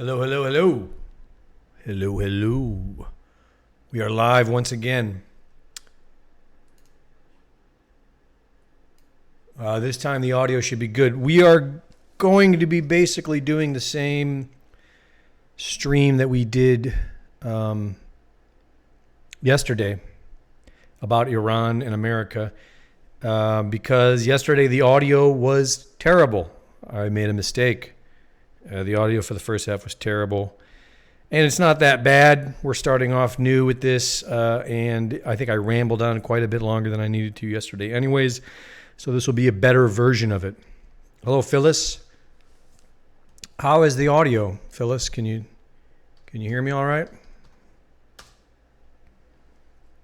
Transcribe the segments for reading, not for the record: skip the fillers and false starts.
Hello, hello, hello. Hello, hello. We are live once again. This time the audio should be good. We are going to be basically doing the same stream that we did yesterday about Iran and America because yesterday the audio was terrible. I made a mistake. The audio for the first half was terrible. And it's not that bad. We're starting off new with this, and I think I rambled on quite a bit longer than I needed to yesterday. Anyways, so this will be a better version of it. Hello, Phyllis. How is the audio, Phyllis? Can you hear me all right?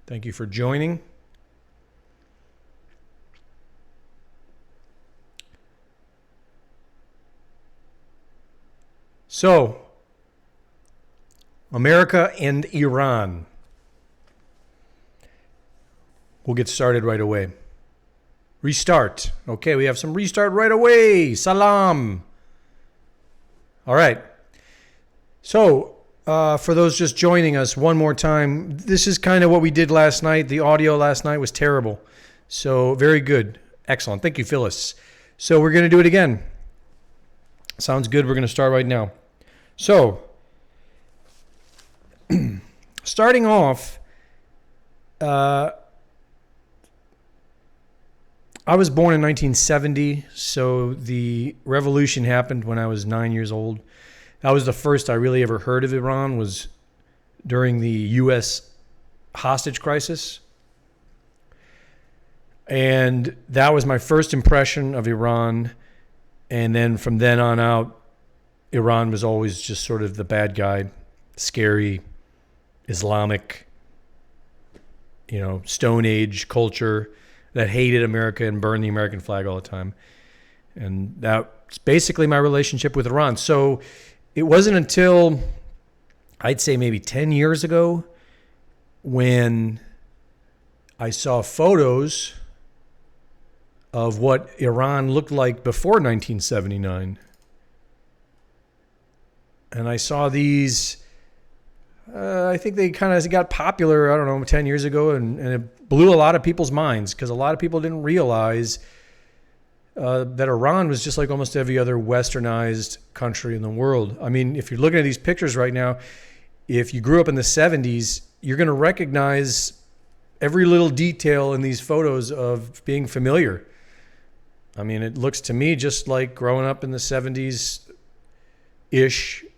Thank you for joining. So, America and Iran. We'll get started right away. Restart. Okay, we have some restart right away. Salam. All right. So, for those just joining us one more time, this is kind of what we did last night. The audio last night was terrible. So, very good. Excellent. Thank you, Phyllis. So, we're going to do it again. Sounds good. We're going to start right now. So, starting off, I was born in 1970, so the revolution happened when I was 9 years old. That was the first I really ever heard of Iran, was during the U.S. hostage crisis. And that was my first impression of Iran. And then from then on out, Iran was always just sort of the bad guy, scary, Islamic, Stone Age culture that hated America and burned the American flag all the time. And that's basically my relationship with Iran. So it wasn't until, I'd say maybe 10 years ago, when I saw photos of what Iran looked like before 1979. And I saw these, I think they kind of got popular, 10 years ago, and it blew a lot of people's minds because a lot of people didn't realize that Iran was just like almost every other westernized country in the world. I mean, if you're looking at these pictures right now, if you grew up in the 70s, you're going to recognize every little detail in these photos of being familiar. I mean, it looks to me just like growing up in the 70s-ish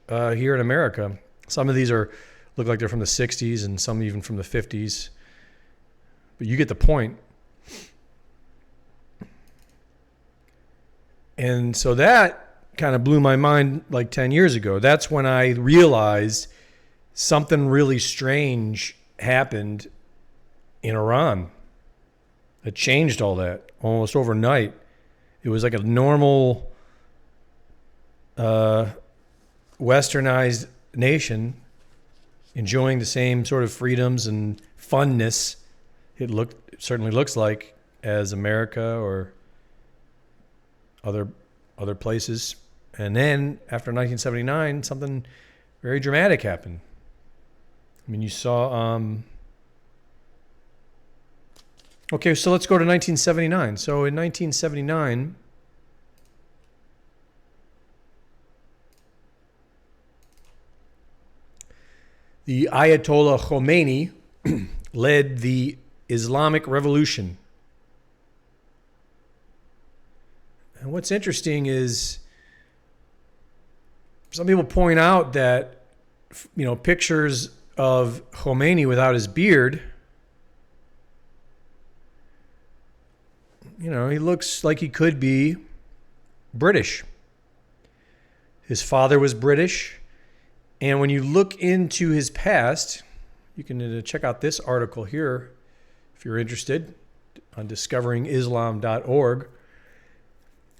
here in America. Some of these look like they're from the 60s and some even from the 50s. But you get the point. And so that kind of blew my mind like 10 years ago. That's when I realized something really strange happened in Iran. It changed all that almost overnight. It was like a normal westernized nation enjoying the same sort of freedoms and funness it certainly looks like as America or other places. And then after 1979, something very dramatic happened. I mean, you saw okay, so let's go to 1979. So in 1979, the Ayatollah Khomeini led the Islamic Revolution. And what's interesting is some people point out that, pictures of Khomeini without his beard, he looks like he could be British. His father was British. And when you look into his past, you can check out this article here if you're interested on discoveringislam.org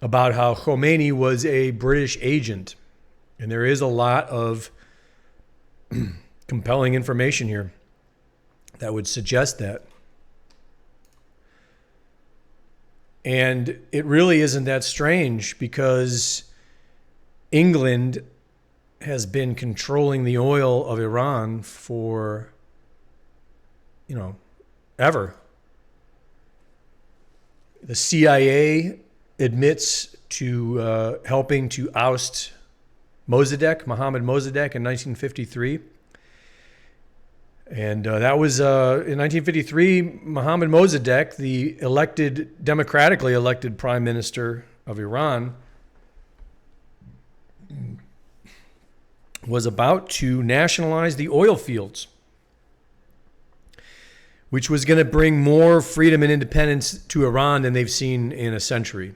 about how Khomeini was a British agent. And there is a lot of compelling information here that would suggest that. And it really isn't that strange because England has been controlling the oil of Iran for, ever. The CIA admits to helping to oust Mohammad Mossadegh in 1953. And that was in 1953, Mohammad Mossadegh, the democratically elected prime minister of Iran, was about to nationalize the oil fields, which was going to bring more freedom and independence to Iran than they've seen in a century.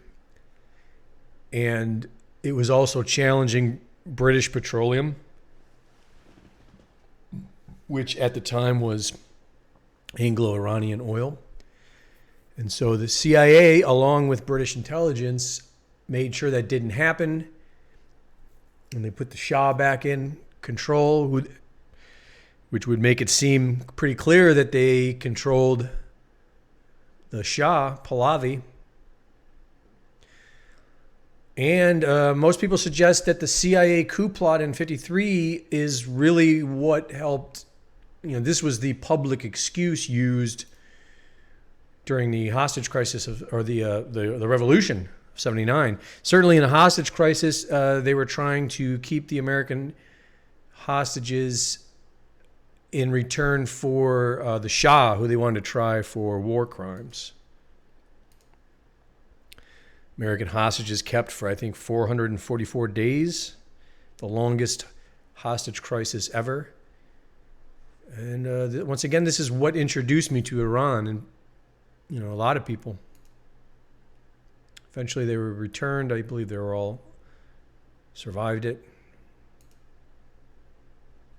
And it was also challenging British petroleum, which at the time was Anglo-Iranian oil. And so the CIA, along with British intelligence, made sure that didn't happen. And they put the Shah back in control, which would make it seem pretty clear that they controlled the Shah, Pahlavi. And most people suggest that the CIA coup plot in 53 is really what helped. This was the public excuse used during the hostage crisis or the revolution of 79. Certainly in a hostage crisis, they were trying to keep the American hostages in return for the Shah, who they wanted to try for war crimes. American hostages kept for, I think, 444 days, the longest hostage crisis ever. And once again, this is what introduced me to Iran and, a lot of people. Eventually they were returned. I believe they were all survived it.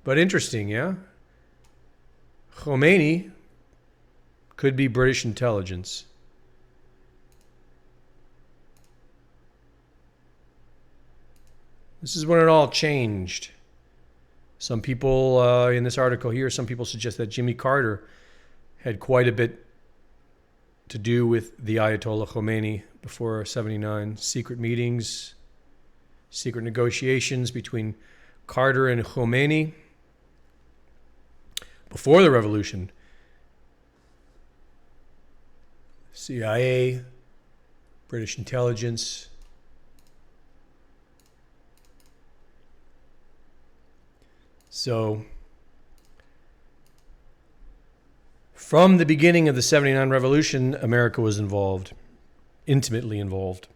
But interesting, yeah? Khomeini could be British intelligence. This is when it all changed. Some people in this article here, some people suggest that Jimmy Carter had quite a bit to do with the Ayatollah Khomeini before 79. Secret meetings, secret negotiations between Carter and Khomeini before the revolution. CIA, British intelligence. So, from the beginning of the 79 revolution, America was involved, intimately involved.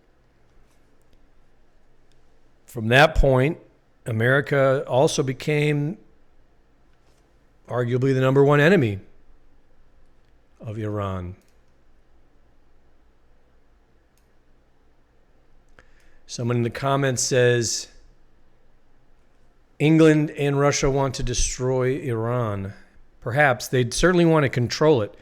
From that point, America also became arguably the number one enemy of Iran. Someone in the comments says, England and Russia want to destroy Iran. Perhaps. They'd certainly want to control it.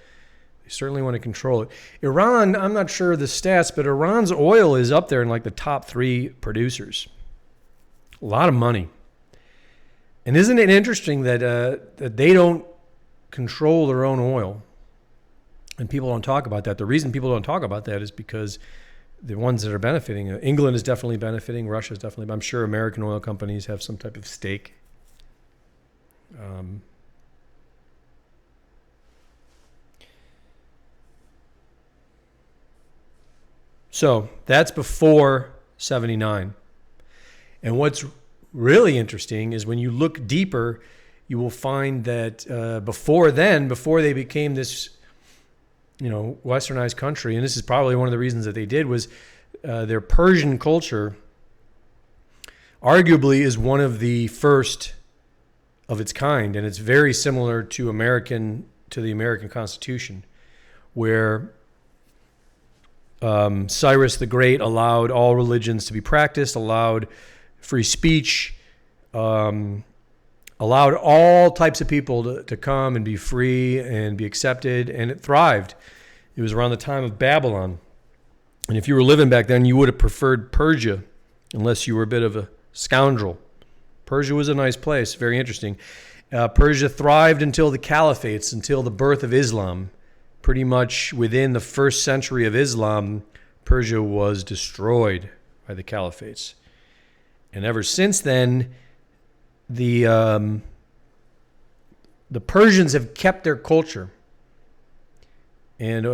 They certainly want to control it. Iran, I'm not sure of the stats, but Iran's oil is up there in like the top 3 producers. A lot of money. And isn't it interesting that they don't control their own oil? And people don't talk about that. The reason people don't talk about that is because the ones that are benefiting, England is definitely benefiting, Russia is definitely, I'm sure American oil companies have some type of stake. So that's before 79. And what's really interesting is when you look deeper, you will find that before they became this westernized country, and this is probably one of the reasons that they did, was their Persian culture arguably is one of the first of its kind, and it's very similar to the American Constitution, where Cyrus the Great allowed all religions to be practiced, allowed free speech, allowed all types of people to come and be free and be accepted, and it thrived. It was around the time of Babylon. And if you were living back then, you would have preferred Persia, unless you were a bit of a scoundrel. Persia was a nice place, very interesting. Persia thrived until the caliphates, until the birth of Islam. Pretty much within the first century of Islam, Persia was destroyed by the caliphates. And ever since then, the Persians have kept their culture, and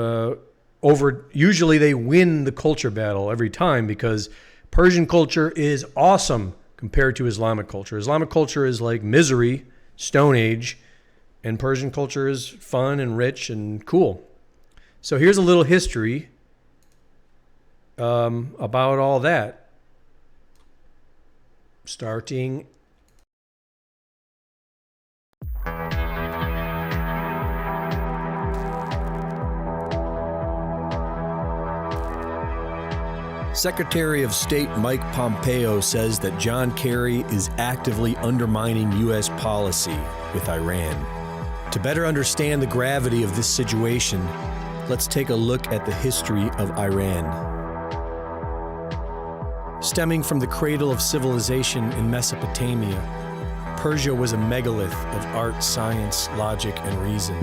usually they win the culture battle every time because Persian culture is awesome compared to Islamic culture. Islamic culture is like misery, Stone Age, and Persian culture is fun and rich and cool. So here's a little history about all that. Starting Secretary of State Mike Pompeo says that John Kerry is actively undermining U.S. policy with Iran. To better understand the gravity of this situation, let's take a look at the history of Iran. Stemming from the cradle of civilization in Mesopotamia, Persia was a megalith of art, science, logic, and reason.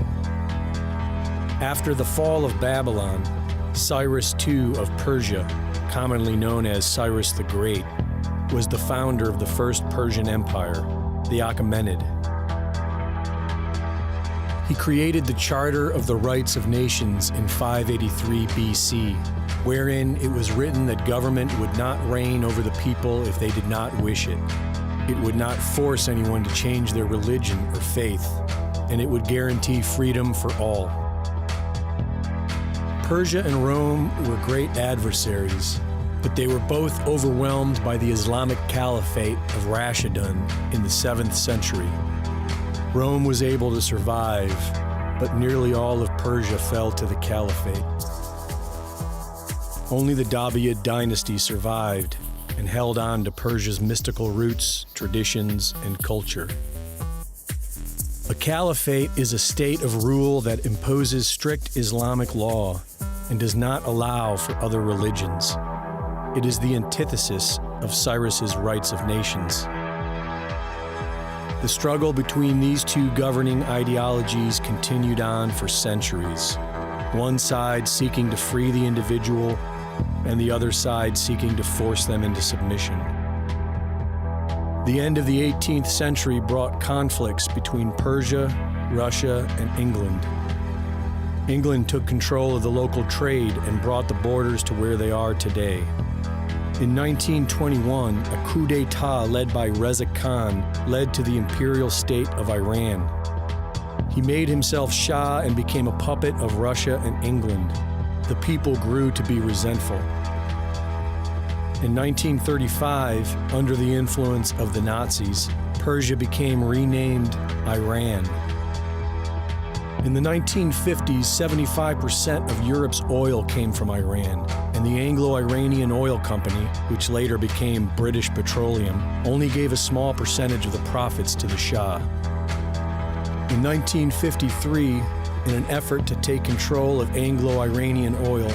After the fall of Babylon, Cyrus II of Persia, commonly known as Cyrus the Great, was the founder of the first Persian Empire, the Achaemenid. He created the Charter of the Rights of Nations in 583 BC, wherein it was written that government would not reign over the people if they did not wish it. It would not force anyone to change their religion or faith, and it would guarantee freedom for all. Persia and Rome were great adversaries, but they were both overwhelmed by the Islamic Caliphate of Rashidun in the 7th century. Rome was able to survive, but nearly all of Persia fell to the Caliphate. Only the Dabiid dynasty survived and held on to Persia's mystical roots, traditions, and culture. A caliphate is a state of rule that imposes strict Islamic law and does not allow for other religions. It is the antithesis of Cyrus's Rights of Nations. The struggle between these two governing ideologies continued on for centuries, one side seeking to free the individual and the other side seeking to force them into submission. The end of the 18th century brought conflicts between Persia, Russia, and England. England took control of the local trade and brought the borders to where they are today. In 1921, a coup d'etat led by Reza Khan led to the imperial state of Iran. He made himself Shah and became a puppet of Russia and England. The people grew to be resentful. In 1935, under the influence of the Nazis, Persia became renamed Iran. In the 1950s, 75% of Europe's oil came from Iran, and the Anglo-Iranian Oil Company, which later became British Petroleum, only gave a small percentage of the profits to the Shah. In 1953, in an effort to take control of Anglo-Iranian oil,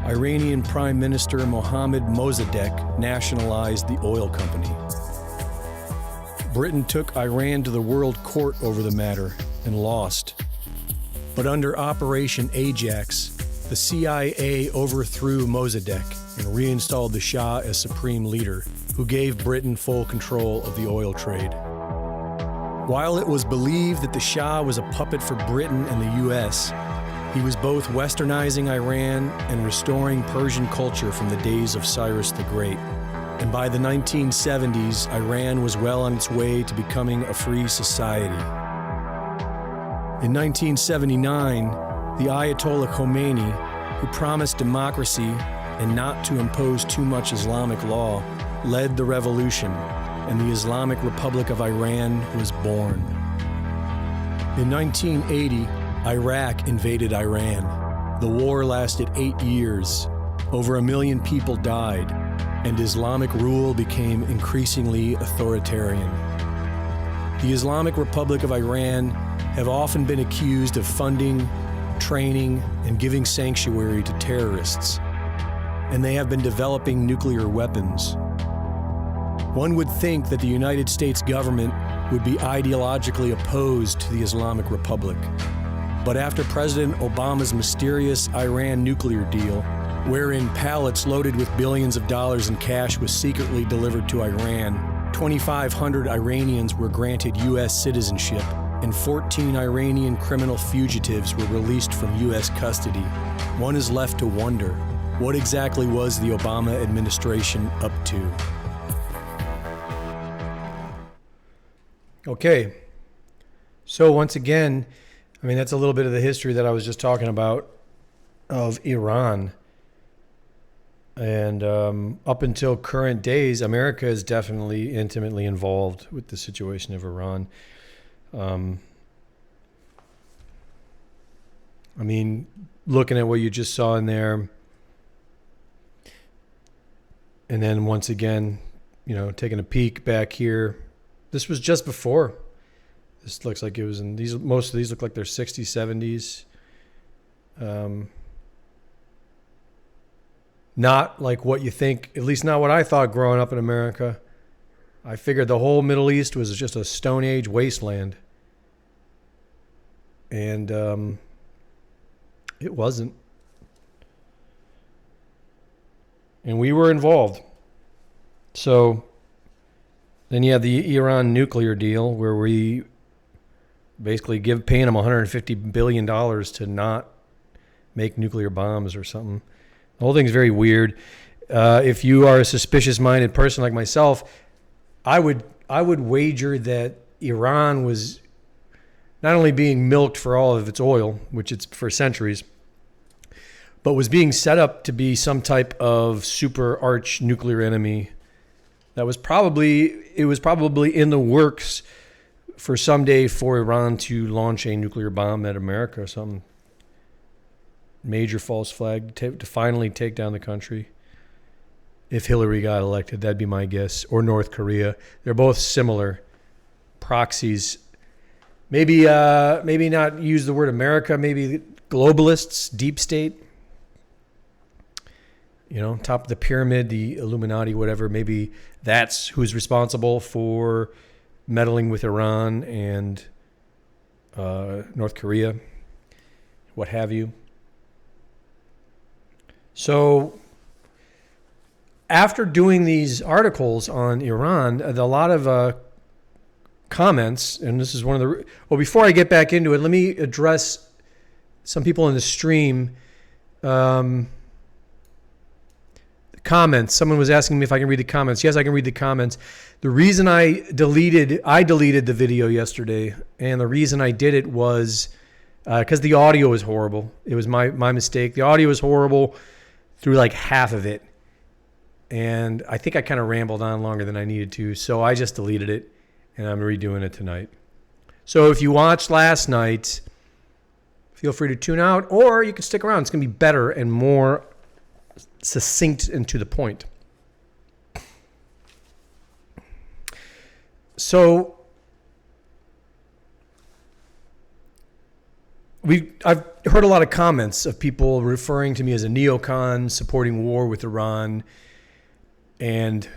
Iranian Prime Minister Mohammad Mossadegh nationalized the oil company. Britain took Iran to the World Court over the matter and lost. But under Operation Ajax, the CIA overthrew Mossadegh and reinstalled the Shah as supreme leader, who gave Britain full control of the oil trade. While it was believed that the Shah was a puppet for Britain and the US, he was both westernizing Iran and restoring Persian culture from the days of Cyrus the Great. And by the 1970s, Iran was well on its way to becoming a free society. In 1979, the Ayatollah Khomeini, who promised democracy and not to impose too much Islamic law, led the revolution, and the Islamic Republic of Iran was born. In 1980, Iraq invaded Iran. The war lasted 8 years. Over 1 million people died, and Islamic rule became increasingly authoritarian. The Islamic Republic of Iran have often been accused of funding, training, and giving sanctuary to terrorists, and they have been developing nuclear weapons. One would think that the United States government would be ideologically opposed to the Islamic Republic. But after President Obama's mysterious Iran nuclear deal, wherein pallets loaded with billions of dollars in cash was secretly delivered to Iran, 2,500 Iranians were granted U.S. citizenship, and 14 Iranian criminal fugitives were released from U.S. custody. One is left to wonder, what exactly was the Obama administration up to? Okay, so once again, I mean, that's a little bit of the history that I was just talking about of Iran. And up until current days, America is definitely intimately involved with the situation of Iran. I mean, looking at what you just saw in there, and then once again, you know, taking a peek back here. This was just before. This looks like it was in these. Most of these look like they're 60s, 70s. Not like what you think, at least not what I thought growing up in America. I figured the whole Middle East was just a Stone Age wasteland. And it wasn't. And we were involved. So then you have the Iran nuclear deal where we basically paying them $150 billion to not make nuclear bombs or something. The whole thing's very weird. If you are a suspicious-minded person like myself, I would wager that Iran was not only being milked for all of its oil, which it's for centuries, but was being set up to be some type of super arch nuclear enemy that was probably in the works for someday for Iran to launch a nuclear bomb at America or something. Major false flag to finally take down the country. If Hillary got elected, that'd be my guess. Or North Korea. They're both similar proxies. Maybe not use the word America. Maybe globalists, deep state. You know, top of the pyramid, the Illuminati, whatever. Maybe that's who's responsible for meddling with Iran and North Korea, what have you. So after doing these articles on Iran, a lot of comments, and this is one of the... Well, before I get back into it, let me address some people in the stream. Comments. Someone was asking me if I can read the comments. Yes, I can read the comments. The reason I deleted the video yesterday, and the reason I did it was because the audio was horrible. It was my mistake. The audio was horrible through like half of it. And I think I kind of rambled on longer than I needed to. So I just deleted it, and I'm redoing it tonight. So if you watched last night, feel free to tune out, or you can stick around. It's going to be better and more succinct and to the point. So I've heard a lot of comments of people referring to me as a neocon, supporting war with Iran. And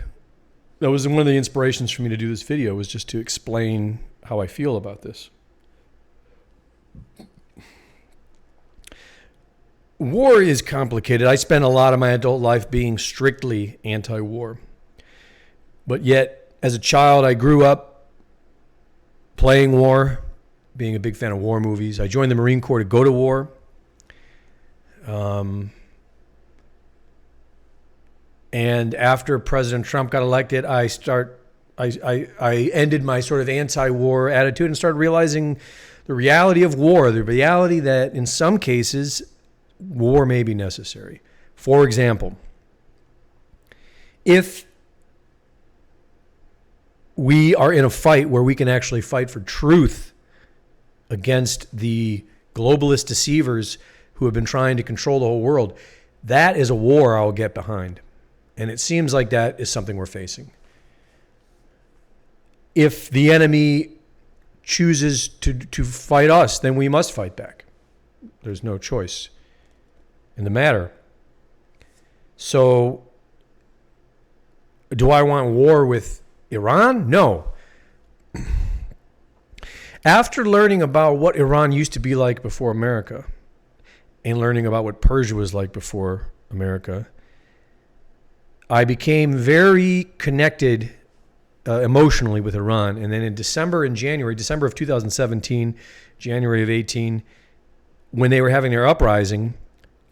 that was one of the inspirations for me to do this video, was just to explain how I feel about this. War is complicated. I spent a lot of my adult life being strictly anti-war. But yet, as a child, I grew up playing war, being a big fan of war movies. I joined the Marine Corps to go to war. And after President Trump got elected, I ended my sort of anti-war attitude and started realizing the reality of war, the reality that in some cases, war may be necessary. For example, if we are in a fight where we can actually fight for truth against the globalist deceivers who have been trying to control the whole world, that is a war I'll get behind. And it seems like that is something we're facing. If the enemy chooses to fight us, then we must fight back. There's no choice in the matter. So, do I want war with Iran? No. After learning about what Iran used to be like before America, and learning about what Persia was like before America, I became very connected emotionally with Iran. And then in December of 2017, January of 18, when they were having their uprising,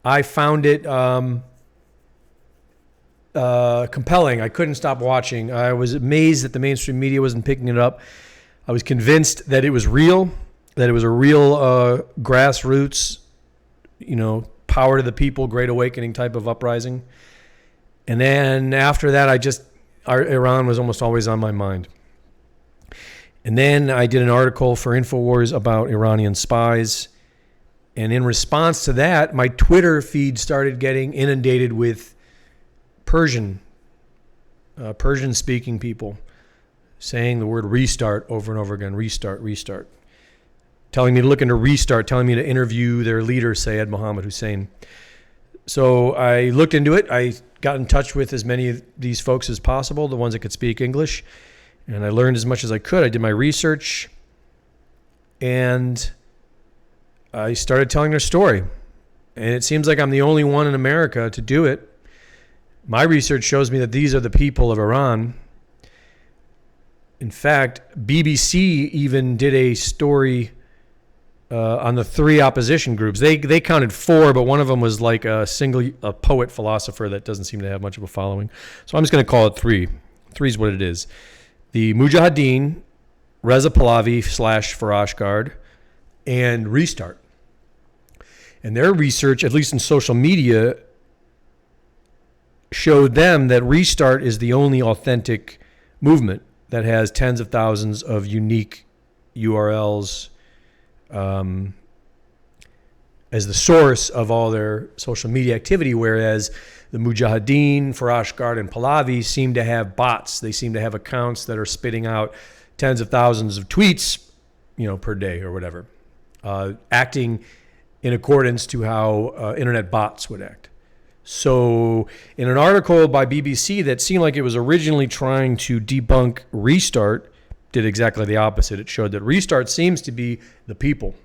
I found it compelling. I couldn't stop watching. I was amazed that the mainstream media wasn't picking it up. I was convinced that it was real, that it was a real grassroots, power to the people, great awakening type of uprising. And then after that, Iran was almost always on my mind. And then I did an article for InfoWars about Iranian spies. And in response to that, my Twitter feed started getting inundated with Persian-speaking people saying the word restart over and over again, restart, restart. Telling me to look into restart, telling me to interview their leader, Seyed Mohammad Hosseini. So I looked into it. I got in touch with as many of these folks as possible, the ones that could speak English. And I learned as much as I could. I did my research. And I started telling their story. And it seems like I'm the only one in America to do it. My research shows me that these are the people of Iran. In fact, BBC even did a story on the 3 opposition groups. They counted 4, but one of them was like a poet philosopher that doesn't seem to have much of a following. So I'm just going to call it 3. 3 is what it is. The Mujahideen, Reza Pahlavi / Farash Guard, and Restart. And their research, at least in social media, showed them that Restart is the only authentic movement that has tens of thousands of unique URLs as the source of all their social media activity, whereas the Mujahideen, Farash Guard, and Pahlavi seem to have bots. They seem to have accounts that are spitting out tens of thousands of tweets, per day or whatever, acting in accordance to how internet bots would act. So in an article by BBC that seemed like it was originally trying to debunk Restart, did exactly the opposite. It showed that Restart seems to be the people.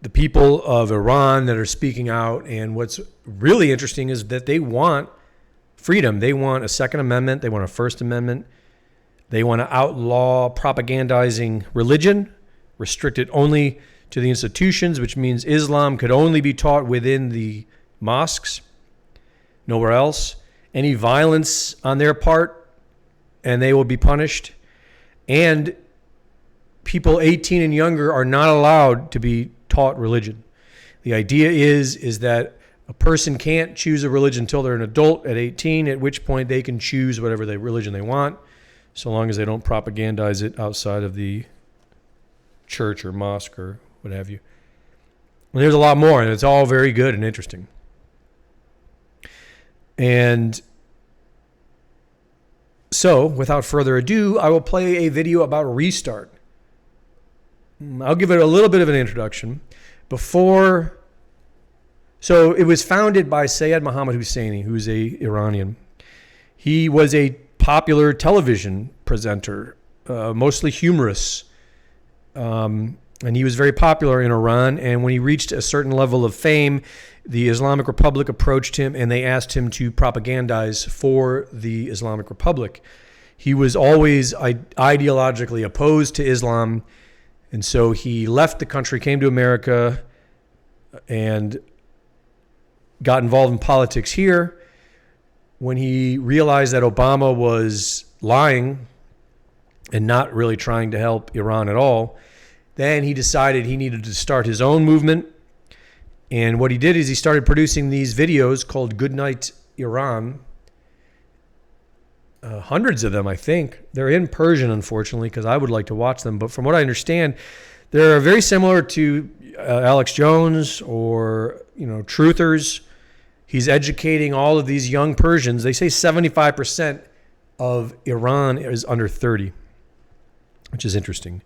The people of Iran that are speaking out. And what's really interesting is that they want freedom. They want a Second Amendment. They want a First Amendment. They want to outlaw propagandizing religion, restrict it only to the institutions, which means Islam could only be taught within the mosques, nowhere else. Any violence on their part, and they will be punished. And people 18 and younger are not allowed to be taught religion. The idea is that a person can't choose a religion until they're an adult at 18, at which point they can choose whatever religion they want, so long as they don't propagandize it outside of the church or mosque or what have you. And there's a lot more, and it's all very good and interesting. And so, without further ado, I will play a video about Restart. I'll give it a little bit of an introduction. So it was founded by Seyed Mohammad Hosseini, who's an Iranian. He was a popular television presenter, mostly humorous. And he was very popular in Iran. And when he reached a certain level of fame, the Islamic Republic approached him and they asked him to propagandize for the Islamic Republic. He was always ideologically opposed to Islam. And so he left the country, came to America, and got involved in politics here. When he realized that Obama was lying and not really trying to help Iran at all, then he decided he needed to start his own movement. And what he did is he started producing these videos called Goodnight Iran. Hundreds of them, I think. They're in Persian, unfortunately, because I would like to watch them. But from what I understand, they're very similar to Alex Jones or, Truthers. He's educating all of these young Persians. They say 75% of Iran is under 30, which is interesting.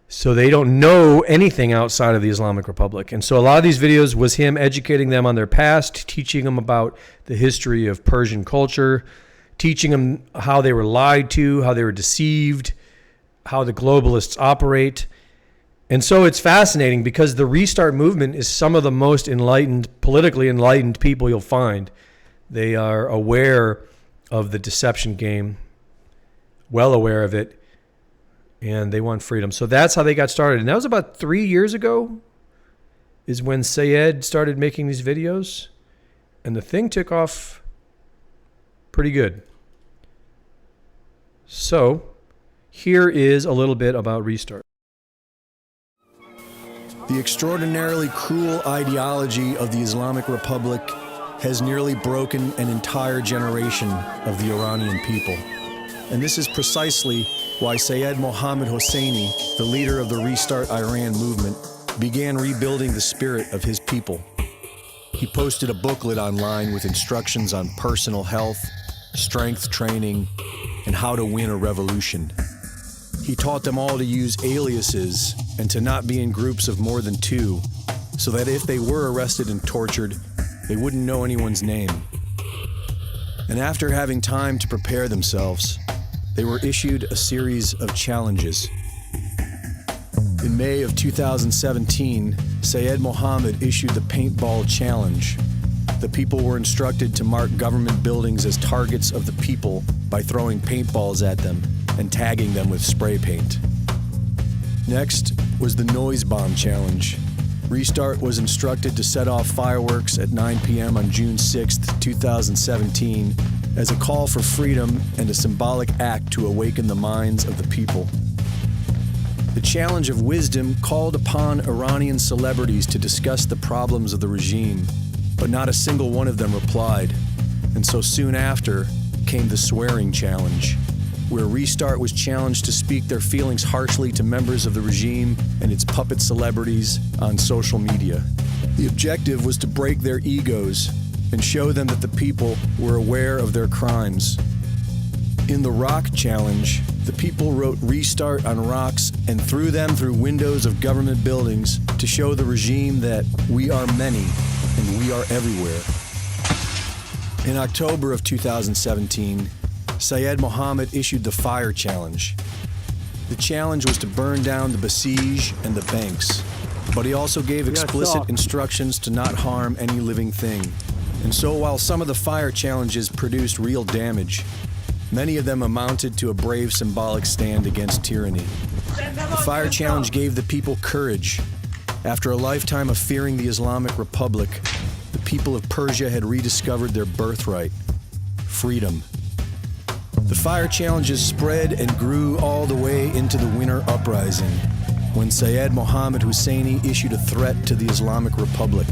So they don't know anything outside of the Islamic Republic. And so a lot of these videos was him educating them on their past, teaching them about the history of Persian culture, teaching them how they were lied to, how they were deceived, how the globalists operate. And so it's fascinating because the Restart movement is some of the most enlightened, politically enlightened people you'll find. They are aware of the deception game, well aware of it, and they want freedom. So that's how they got started. And that was about 3 years ago is when Seyed started making these videos, and the thing took off pretty good. So here is a little bit about Restart. The extraordinarily cruel ideology of the Islamic Republic has nearly broken an entire generation of the Iranian people. And this is precisely why Seyed Mohammad Hosseini, the leader of the Restart Iran movement, began rebuilding the spirit of his people. He posted a booklet online with instructions on personal health, strength training, and how to win a revolution. He taught them all to use aliases and to not be in groups of more than 2, so that if they were arrested and tortured, they wouldn't know anyone's name. And after having time to prepare themselves, they were issued a series of challenges. In May of 2017, Seyed Mohammad issued the Paintball Challenge. The people were instructed to mark government buildings as targets of the people by throwing paintballs at them and tagging them with spray paint. Next was the Noise Bomb Challenge. Restart was instructed to set off fireworks at 9 p.m. on June 6, 2017, as a call for freedom and a symbolic act to awaken the minds of the people. The Challenge of Wisdom called upon Iranian celebrities to discuss the problems of the regime, but not a single one of them replied. And so soon after came the Swearing Challenge, where Restart was challenged to speak their feelings harshly to members of the regime and its puppet celebrities on social media. The objective was to break their egos and show them that the people were aware of their crimes. In the Rock Challenge, the people wrote Restart on rocks and threw them through windows of government buildings to show the regime that we are many and we are everywhere. In October of 2017, Seyed Mohammad issued the Fire Challenge. The challenge was to burn down the Basij and the banks, but he also gave explicit instructions to not harm any living thing. And so while some of the fire challenges produced real damage, many of them amounted to a brave symbolic stand against tyranny. The Fire Challenge gave the people courage. After a lifetime of fearing the Islamic Republic, the people of Persia had rediscovered their birthright, freedom. The fire challenges spread and grew all the way into the Winter Uprising, when Seyed Mohammad Hosseini issued a threat to the Islamic Republic.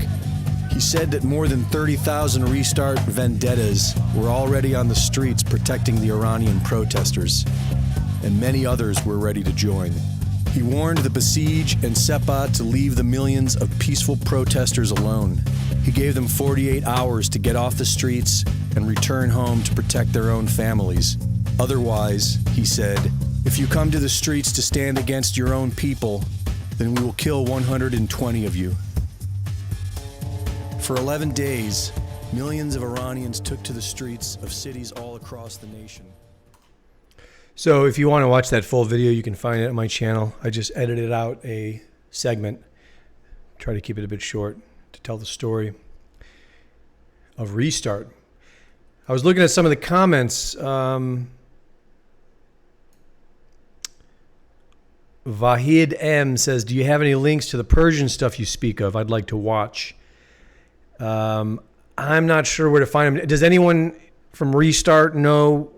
He said that more than 30,000 Restart vendettas were already on the streets protecting the Iranian protesters, and many others were ready to join. He warned the Basij and Sepah to leave the millions of peaceful protesters alone. He gave them 48 hours to get off the streets and return home to protect their own families. Otherwise, he said, if you come to the streets to stand against your own people, then we will kill 120 of you. For 11 days, millions of Iranians took to the streets of cities all across the nation. So if you want to watch that full video, you can find it on my channel. I just edited out a segment, try to keep it a bit short, to tell the story of Restart. I was looking at some of the comments. Vahid M says, do you have any links to the Persian stuff you speak of? I'd like to watch. I'm not sure where to find them. Does anyone from Restart know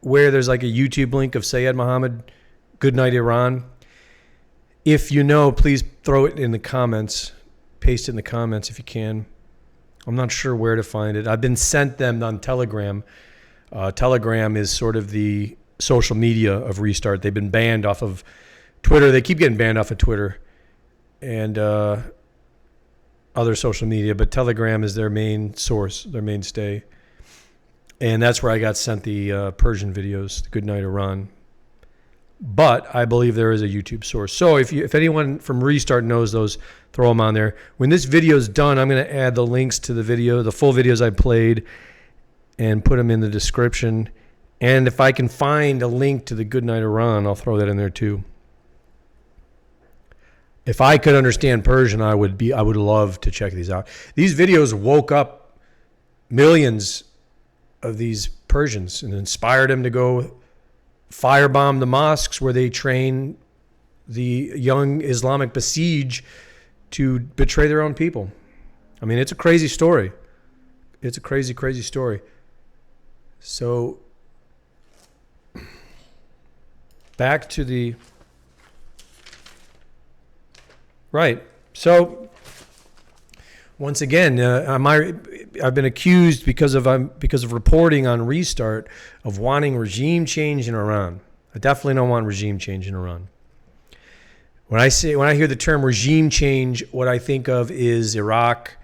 where there's like a YouTube link of Seyed Mohammad, Goodnight Iran? If you know, please throw it in the comments. Paste it in the comments if you can. I'm not sure where to find it. I've been sent them on Telegram. Telegram is sort of the social media of Restart. They've been banned off of Twitter. They keep getting banned off of Twitter and other social media, but Telegram is their main source, their mainstay. And that's where I got sent the Persian videos, the Goodnight Iran. But I believe there is a YouTube source. So if anyone from Restart knows those, throw them on there. When this video is done, I'm going to add the links to the video, the full videos I played, and put them in the description. And if I can find a link to the Goodnight Iran, I'll throw that in there too. If I could understand Persian, I would love to check these out. These videos woke up millions of these Persians and inspired them to go firebomb the mosques where they train the young Islamic besiege to betray their own people. I mean, it's a crazy story. It's a crazy, crazy story. So back to the right. So once again, I've been accused because of reporting on Restart of wanting regime change in Iran. I definitely don't want regime change in Iran. When I hear the term regime change, what I think of is Iraq,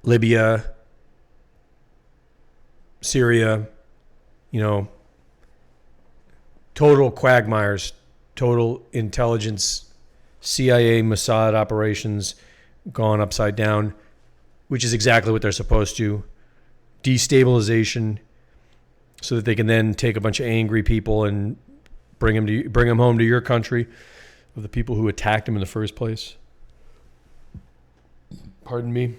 Libya, Syria, total quagmires, total intelligence, CIA, Mossad operations gone upside down, which is exactly what they're supposed to. Destabilization, so that they can then take a bunch of angry people and bring them home to your country, of the people who attacked them in the first place. Pardon me.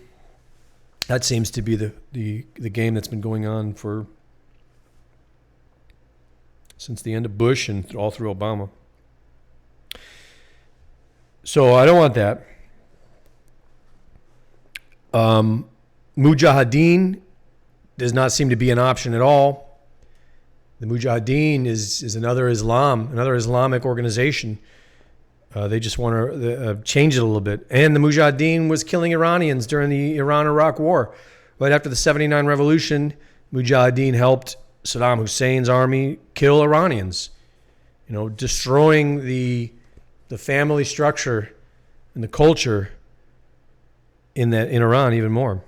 That seems to be the game that's been going on since the end of Bush and all through Obama. So I don't want that. Mujahideen does not seem to be an option at all. The Mujahideen is another Islamic organization. They just want to change it a little bit. And the Mujahideen was killing Iranians during the Iran-Iraq War. Right after the 79 revolution, Mujahideen helped Saddam Hussein's army kill Iranians, destroying the family structure and the culture in Iran even more,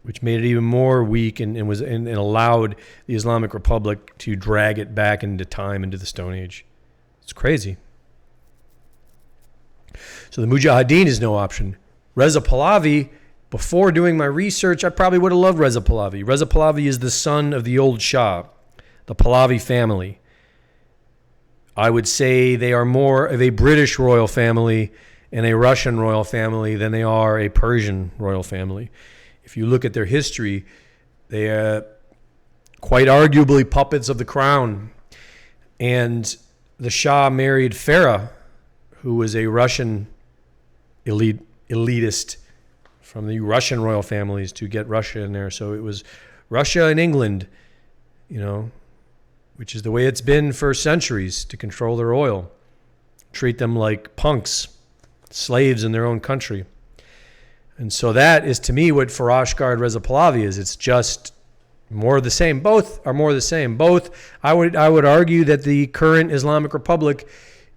which made it even more weak and allowed the Islamic Republic to drag it back into time, into the Stone Age. It's crazy. So the Mujahideen is no option. Reza Pahlavi, before doing my research, I probably would have loved Reza Pahlavi. Reza Pahlavi is the son of the old Shah, the Pahlavi family. I would say they are more of a British royal family and a Russian royal family than they are a Persian royal family. If you look at their history, they are quite arguably puppets of the crown. And the Shah married Farah, who was a Russian elitist from the Russian royal families to get Russia in there. So it was Russia and England, which is the way it's been for centuries, to control their oil, treat them like punks, slaves in their own country. And so that is, to me, what Farashgard Reza Pahlavi is. It's just more of the same. Both are more of the same. Both, I would argue that the current Islamic Republic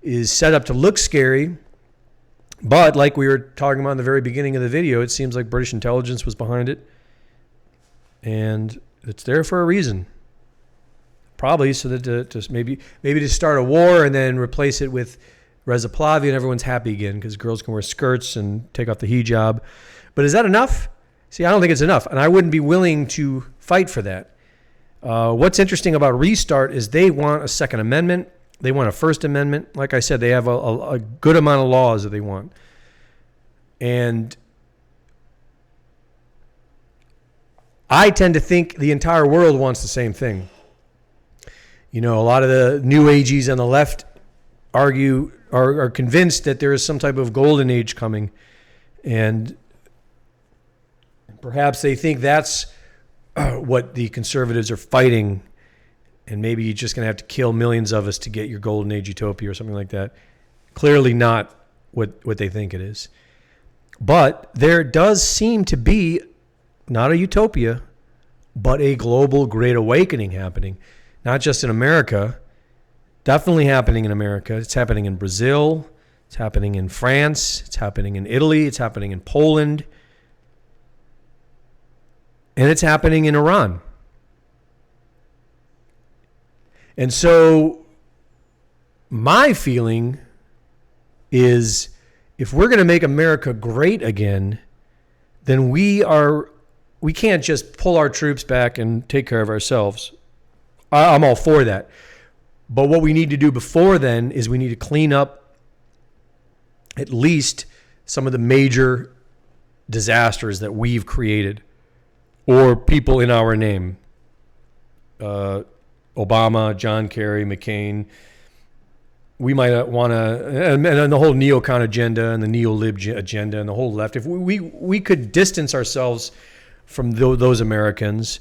is set up to look scary, but like we were talking about in the very beginning of the video, it seems like British intelligence was behind it, and it's there for a reason. Probably so that to maybe to start a war and then replace it with Reza Pahlavi and everyone's happy again because girls can wear skirts and take off the hijab. But is that enough? See, I don't think it's enough, and I wouldn't be willing to fight for that. What's interesting about Restart is they want a Second Amendment. They want a First Amendment. Like I said, they have a good amount of laws that they want. And I tend to think the entire world wants the same thing. A lot of the new agees on the left are convinced that there is some type of golden age coming. And perhaps they think that's what the conservatives are fighting. And maybe you're just going to have to kill millions of us to get your golden age utopia or something like that. Clearly not what they think it is. But there does seem to be not a utopia, but a global great awakening happening. Not just in America, definitely happening in America. It's happening in Brazil. It's happening in France. It's happening in Italy. It's happening in Poland. And it's happening in Iran. And so my feeling is if we're going to make America great again, then we can't just pull our troops back and take care of ourselves. I'm all for that. But what we need to do before then is we need to clean up at least some of the major disasters that we've created or people in our name. Obama, John Kerry, McCain. We might want to, and the whole neocon agenda and the neo-lib agenda and the whole left. If we could distance ourselves from those Americans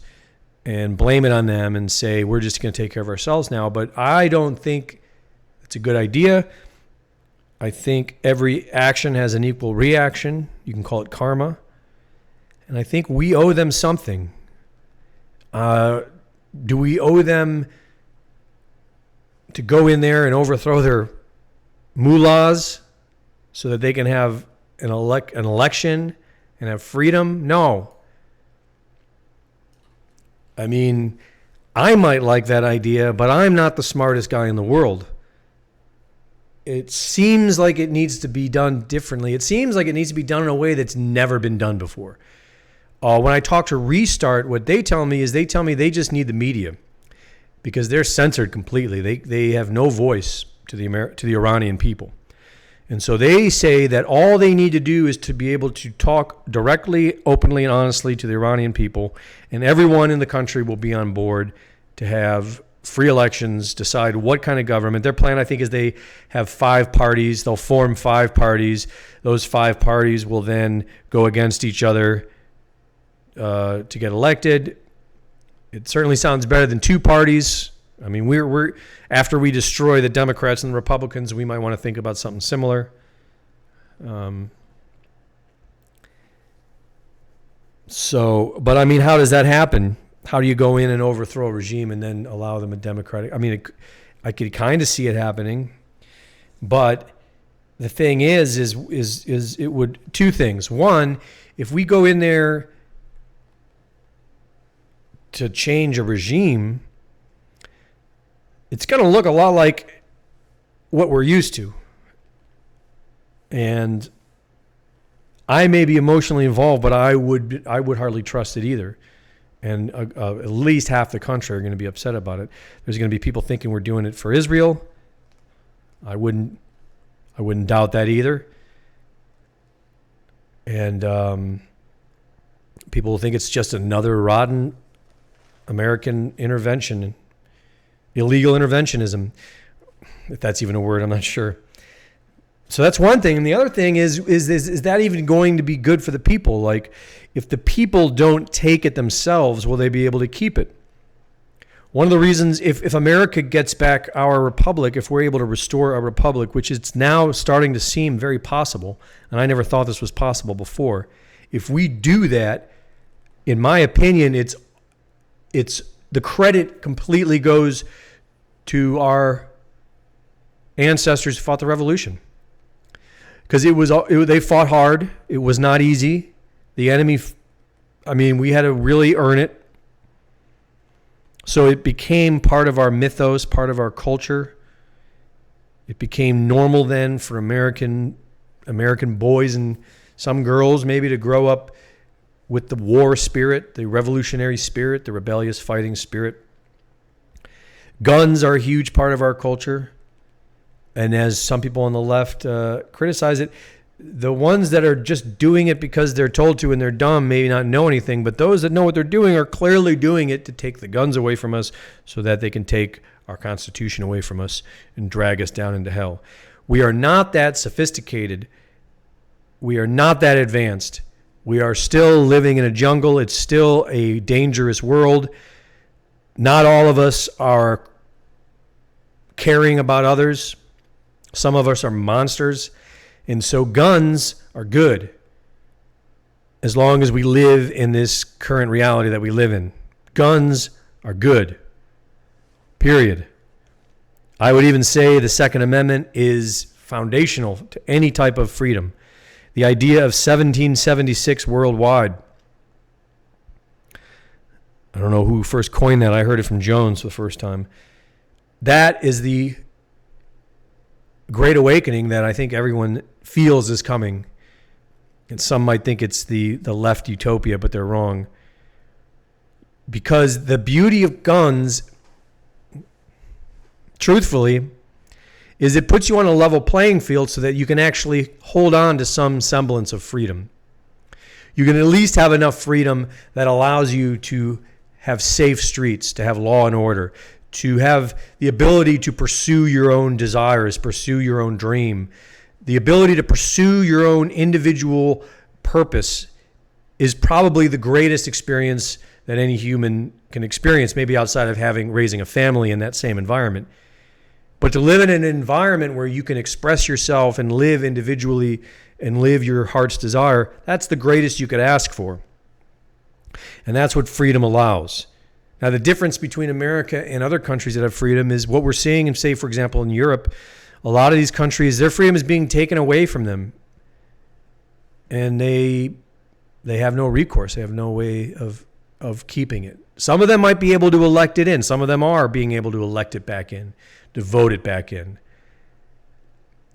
and blame it on them and say we're just going to take care of ourselves now, but I don't think it's a good idea. I think every action has an equal reaction. You can call it karma. And I think we owe them something. Do we owe them to go in there and overthrow their mullahs so that they can have an election and have freedom? No. I mean, I might like that idea, but I'm not the smartest guy in the world. It seems like it needs to be done differently. It seems like it needs to be done in a way that's never been done before. When I talk to Restart, what they tell me is they just need the media because they're censored completely. They have no voice to the Iranian people. And so they say that all they need to do is to be able to talk directly, openly, and honestly to the Iranian people, and everyone in the country will be on board to have free elections, decide what kind of government. Their plan, I think, is they have 5 parties. They'll form 5 parties. Those 5 parties will then go against each other to get elected. It certainly sounds better than 2 parties. I mean, we're after we destroy the Democrats and the Republicans, we might want to think about something similar. But I mean, how does that happen? How do you go in and overthrow a regime and then allow them a democratic? I mean, I could kind of see it happening, but the thing is it would 2 things. One, if we go in there to change a regime, it's going to look a lot like what we're used to. And I may be emotionally involved, but I would hardly trust it either. And at least half the country are going to be upset about it. There's going to be people thinking we're doing it for Israel. I wouldn't doubt that either. And people will think it's just another rotten American intervention. Illegal interventionism, if that's even a word, I'm not sure. So that's one thing. And the other thing is that even going to be good for the people? Like, if the people don't take it themselves, will they be able to keep it? One of the reasons, if America gets back our republic, if we're able to restore our republic, which it's now starting to seem very possible, and I never thought this was possible before, if we do that, in my opinion, it's the credit completely goes to our ancestors who fought the revolution. Because they fought hard. It was not easy. The enemy, we had to really earn it. So it became part of our mythos, part of our culture. It became normal then for American boys and some girls maybe to grow up with the war spirit, the revolutionary spirit, the rebellious fighting spirit. Guns are a huge part of our culture. And as some people on the left criticize it, the ones that are just doing it because they're told to and they're dumb may not know anything, but those that know what they're doing are clearly doing it to take the guns away from us so that they can take our Constitution away from us and drag us down into hell. We are not that sophisticated. We are not that advanced. We are still living in a jungle. It's still a dangerous world. Not all of us are caring about others. Some of us are monsters. And so guns are good as long as we live in this current reality that we live in. Guns are good. Period. I would even say the Second Amendment is foundational to any type of freedom. The idea of 1776 worldwide. I don't know who first coined that. I heard it from Jones for the first time. That is the great awakening that I think everyone feels is coming. And some might think it's the left utopia, but they're wrong. Because the beauty of guns, truthfully, is it puts you on a level playing field so that you can actually hold on to some semblance of freedom. You can at least have enough freedom that allows you to have safe streets, to have law and order, to have the ability to pursue your own desires, pursue your own dream, the ability to pursue your own individual purpose is probably the greatest experience that any human can experience, maybe outside of raising a family in that same environment. But to live in an environment where you can express yourself and live individually and live your heart's desire, that's the greatest you could ask for. And that's what freedom allows. Now, the difference between America and other countries that have freedom is what we're seeing, and say, for example, in Europe, a lot of these countries, their freedom is being taken away from them. And they have no recourse. They have no way of keeping it. Some of them might be able to elect it in. Some of them are being able to elect it back in, to vote it back in.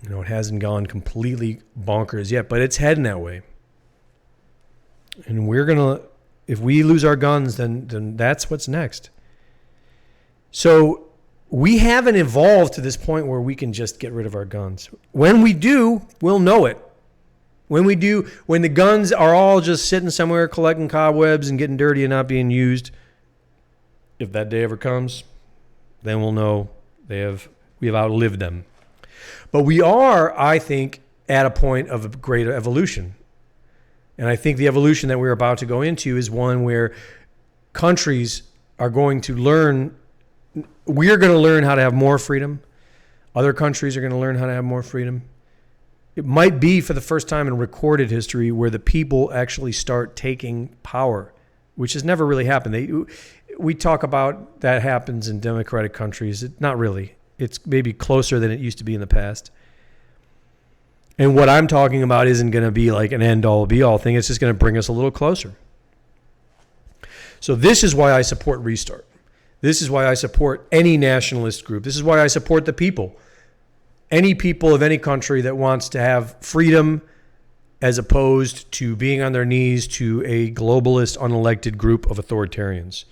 You know, it hasn't gone completely bonkers yet, but it's heading that way. And if we lose our guns, then that's what's next. So we haven't evolved to this point where we can just get rid of our guns. When we do, we'll know it. When the guns are all just sitting somewhere collecting cobwebs and getting dirty and not being used, if that day ever comes, then we'll know we have outlived them. But we are, I think, at a point of a greater evolution. And I think the evolution that we're about to go into is one where countries are going to learn, we're going to learn how to have more freedom. Other countries are going to learn how to have more freedom. It might be for the first time in recorded history where the people actually start taking power, which has never really happened. We talk about that happens in democratic countries. Not really. It's maybe closer than it used to be in the past. And what I'm talking about isn't going to be like an end-all, be-all thing. It's just going to bring us a little closer. So this is why I support Restart. This is why I support any nationalist group. This is why I support the people. Any people of any country that wants to have freedom as opposed to being on their knees to a globalist, unelected group of authoritarians.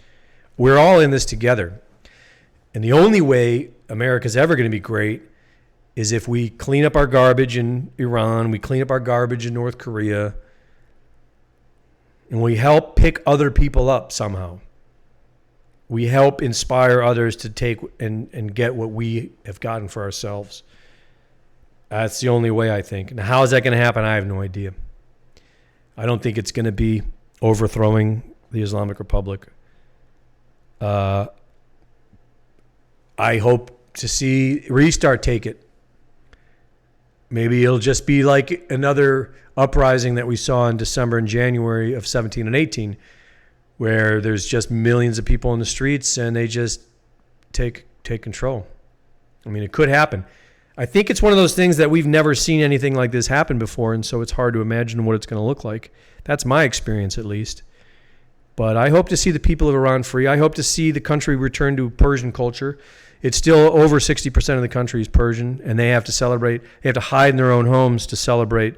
We're all in this together. And the only way America's ever going to be great is if we clean up our garbage in Iran, we clean up our garbage in North Korea, and we help pick other people up somehow. We help inspire others to take and get what we have gotten for ourselves. That's the only way, I think. Now, how is that going to happen? I have no idea. I don't think it's going to be overthrowing the Islamic Republic. I hope to see Restart take it. Maybe it'll just be like another uprising that we saw in December and January of 17 and 18, where there's just millions of people in the streets and they just take control. I mean, it could happen. I think it's one of those things that we've never seen anything like this happen before, and so it's hard to imagine what it's going to look like. That's my experience, at least. But I hope to see the people of Iran free. I hope to see the country return to Persian culture. It's still over 60% of the country is Persian, and they have to celebrate. They have to hide in their own homes to celebrate,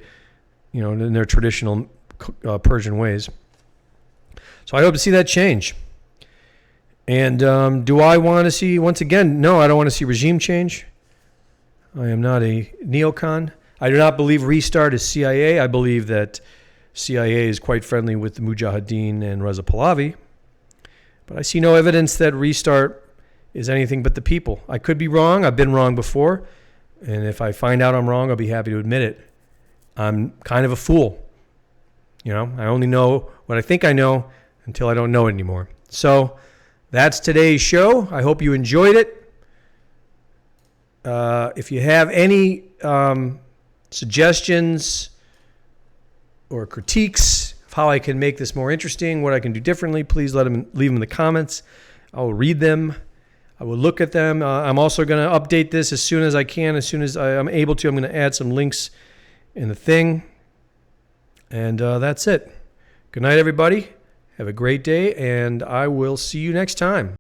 in their traditional Persian ways. So I hope to see that change. And do I want to see, once again, no, I don't want to see regime change. I am not a neocon. I do not believe Restart is CIA. I believe that CIA is quite friendly with the Mujahideen and Reza Pahlavi. But I see no evidence that Restart is anything but the people. I could be wrong. I've been wrong before. And if I find out I'm wrong, I'll be happy to admit it. I'm kind of a fool. I only know what I think I know until I don't know it anymore. So that's today's show. I hope you enjoyed it. If you have any suggestions or critiques of how I can make this more interesting, what I can do differently, please leave them in the comments. I will read them. I will look at them. I'm also going to update this as soon as I can. As soon as I'm able to, I'm going to add some links in the thing. And that's it. Good night, everybody. Have a great day, and I will see you next time.